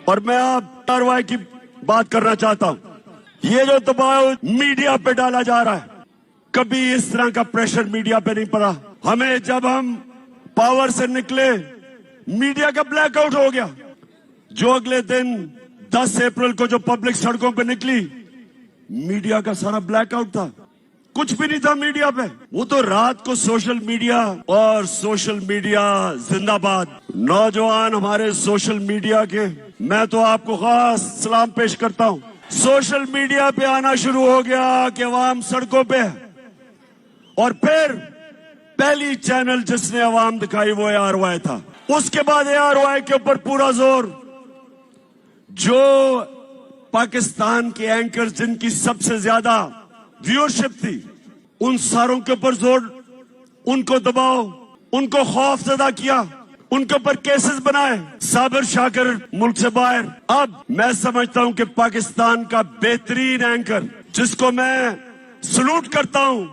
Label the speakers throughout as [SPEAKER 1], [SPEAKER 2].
[SPEAKER 1] اور میں آپ کارروائی کی بات کرنا چاہتا ہوں. یہ جو دباؤ میڈیا پہ ڈالا جا رہا ہے, کبھی اس طرح کا پریشر میڈیا پہ نہیں پڑا. ہمیں جب ہم پاور سے نکلے میڈیا کا بلیک آؤٹ ہو گیا. جو اگلے دن 10 اپریل کو جو پبلک سڑکوں پہ نکلی, میڈیا کا سارا بلیک آؤٹ تھا, کچھ بھی نہیں تھا میڈیا پہ. وہ تو رات کو سوشل میڈیا اور سوشل میڈیا زندہ باد. نوجوان ہمارے سوشل میڈیا کے, میں تو آپ کو خاص سلام پیش کرتا ہوں. سوشل میڈیا پہ آنا شروع ہو گیا کہ عوام سڑکوں پہ, اور پھر پہلی چینل جس نے عوام دکھائی وہ ARY تھا. اس کے بعد ARY کے اوپر پورا زور. جو پاکستان کے اینکر جن کی سب سے زیادہ ویورشپ تھی, ان ساروں کے اوپر زور, ان کو دباؤ, ان کو خوف زدہ کیا, ان کے اوپر کیسز بنائے. صابر شاکر ملک سے باہر. اب میں سمجھتا ہوں کہ پاکستان کا بہترین اینکر جس کو میں سلوٹ کرتا ہوں,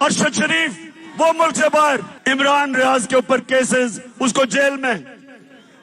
[SPEAKER 1] ارشد شریف, وہ ملک سے باہر. عمران ریاض کے اوپر کیسز, اس کو جیل میں.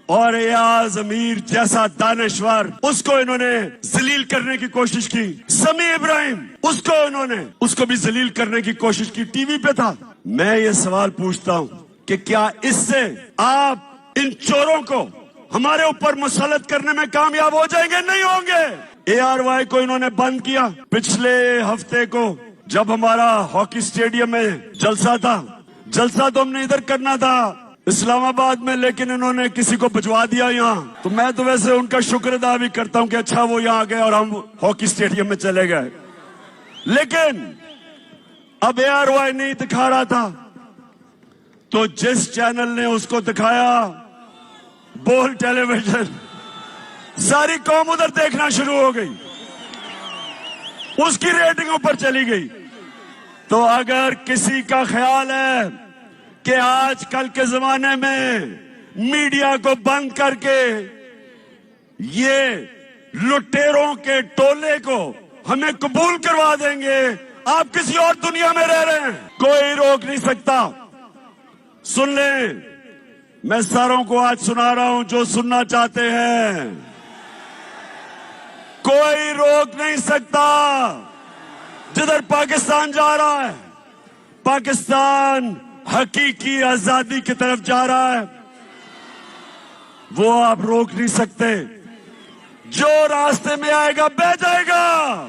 [SPEAKER 1] اور ایاز امیر جیسا دانشور, اس کو انہوں نے ذلیل کرنے کی کوشش کی. سمیع ابراہیم, اس کو بھی ذلیل کرنے کی کوشش کی, ٹی وی پہ تھا. میں یہ سوال پوچھتا ہوں کہ کیا اس سے آپ ان چوروں کو ہمارے اوپر مسلط کرنے میں کامیاب ہو جائیں گے؟ نہیں ہوں گے. ARY کو انہوں نے بند کیا. پچھلے ہفتے کو جب ہمارا ہاکی اسٹیڈیم میں جلسہ تھا, جلسہ تو ہم نے ادھر کرنا تھا اسلام آباد میں, لیکن انہوں نے کسی کو بھجوا دیا یہاں. تو میں تو ویسے ان کا شکر ادا بھی کرتا ہوں کہ اچھا وہ یہاں گئے اور ہم ہاکی اسٹیڈیم میں چلے گئے. لیکن اب ARY نہیں دکھا رہا تھا, تو جس چینل نے اس کو دکھایا, بول ٹیلی ویژن, ساری قوم ادھر دیکھنا شروع ہو گئی, اس کی ریٹنگ اوپر چلی گئی. تو اگر کسی کا خیال ہے کہ آج کل کے زمانے میں میڈیا کو بند کر کے یہ لٹیروں کے ٹولے کو ہمیں قبول کروا دیں گے, آپ کسی اور دنیا میں رہ رہے ہیں, کوئی روک نہیں سکتا. سن لیں, میں ساروں کو آج سنا رہا ہوں جو سننا چاہتے ہیں. کوئی روک نہیں سکتا. جدھر پاکستان جا رہا ہے, پاکستان حقیقی آزادی کی طرف جا رہا ہے, وہ آپ روک نہیں سکتے. جو راستے میں آئے گا بہ جائے گا.